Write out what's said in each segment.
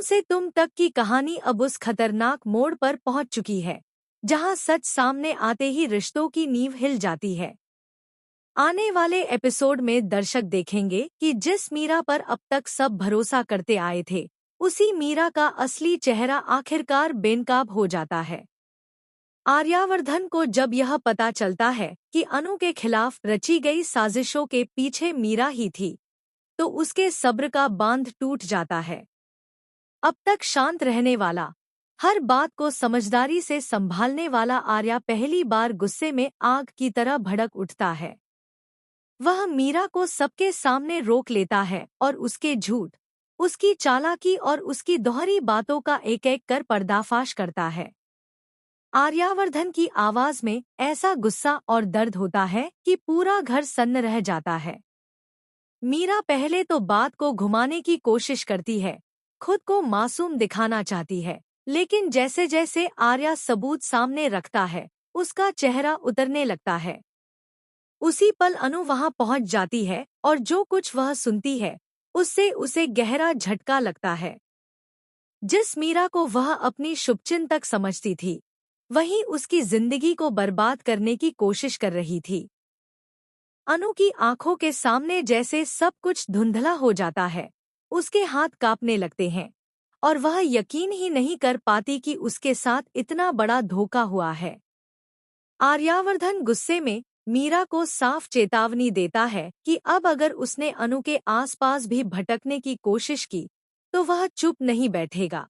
तुम से तुम तक की कहानी अब उस खतरनाक मोड़ पर पहुंच चुकी है जहां सच सामने आते ही रिश्तों की नींव हिल जाती है। आने वाले एपिसोड में दर्शक देखेंगे कि जिस मीरा पर अब तक सब भरोसा करते आए थे, उसी मीरा का असली चेहरा आखिरकार बेनकाब हो जाता है। आर्यावर्धन को जब यह पता चलता है कि अनु के खिलाफ रची गई साजिशों के पीछे मीरा ही थी, तो उसके सब्र का बांध टूट जाता है। अब तक शांत रहने वाला, हर बात को समझदारी से संभालने वाला आर्या पहली बार गुस्से में आग की तरह भड़क उठता है। वह मीरा को सबके सामने रोक लेता है और उसके झूठ, उसकी चालाकी और उसकी दोहरी बातों का एक-एक कर पर्दाफाश करता है। आर्यावर्धन की आवाज में ऐसा गुस्सा और दर्द होता है कि पूरा घर सन्न रह जाता है। मीरा पहले तो बात को घुमाने की कोशिश करती है, खुद को मासूम दिखाना चाहती है, लेकिन जैसे जैसे आर्या सबूत सामने रखता है, उसका चेहरा उतरने लगता है। उसी पल अनु वहां पहुंच जाती है और जो कुछ वह सुनती है, उससे उसे गहरा झटका लगता है। जिस मीरा को वह अपनी शुभचिंतक समझती थी, वही उसकी जिंदगी को बर्बाद करने की कोशिश कर रही थी। अनु की आंखों के सामने जैसे सब कुछ धुंधला हो जाता है, उसके हाथ कांपने लगते हैं और वह यकीन ही नहीं कर पाती कि उसके साथ इतना बड़ा धोखा हुआ है। आर्यावर्धन गुस्से में मीरा को साफ चेतावनी देता है कि अब अगर उसने अनु के आसपास भी भटकने की कोशिश की, तो वह चुप नहीं बैठेगा।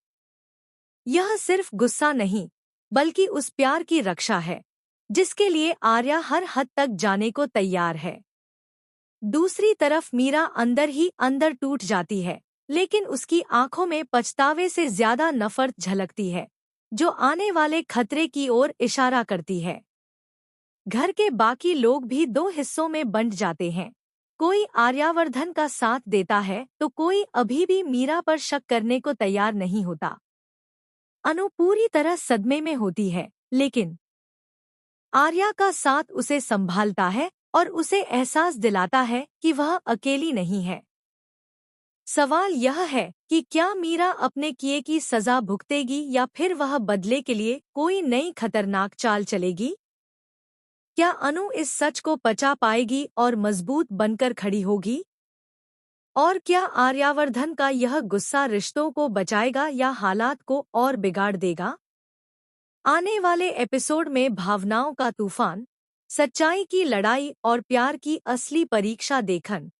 यह सिर्फ गुस्सा नहीं, बल्कि उस प्यार की रक्षा है, जिसके लिए आर्या हर हद तक जाने को तैयार है। दूसरी तरफ मीरा अंदर ही अंदर टूट जाती है, लेकिन उसकी आंखों में पछतावे से ज्यादा नफरत झलकती है, जो आने वाले खतरे की ओर इशारा करती है। घर के बाकी लोग भी दो हिस्सों में बंट जाते हैं। कोई आर्यावर्धन का साथ देता है तो कोई अभी भी मीरा पर शक करने को तैयार नहीं होता। अनु पूरी तरह सदमे में होती है, लेकिन आर्या का साथ उसे संभालता है और उसे एहसास दिलाता है कि वह अकेली नहीं है। सवाल यह है कि क्या मीरा अपने किए की सजा भुगतेगी या फिर वह बदले के लिए कोई नई खतरनाक चाल चलेगी? क्या अनु इस सच को पचा पाएगी और मजबूत बनकर खड़ी होगी? और क्या आर्यावर्धन का यह गुस्सा रिश्तों को बचाएगा या हालात को और बिगाड़ देगा? आने वाले एपिसोड में भावनाओं का तूफान, सच्चाई की लड़ाई और प्यार की असली परीक्षा देखन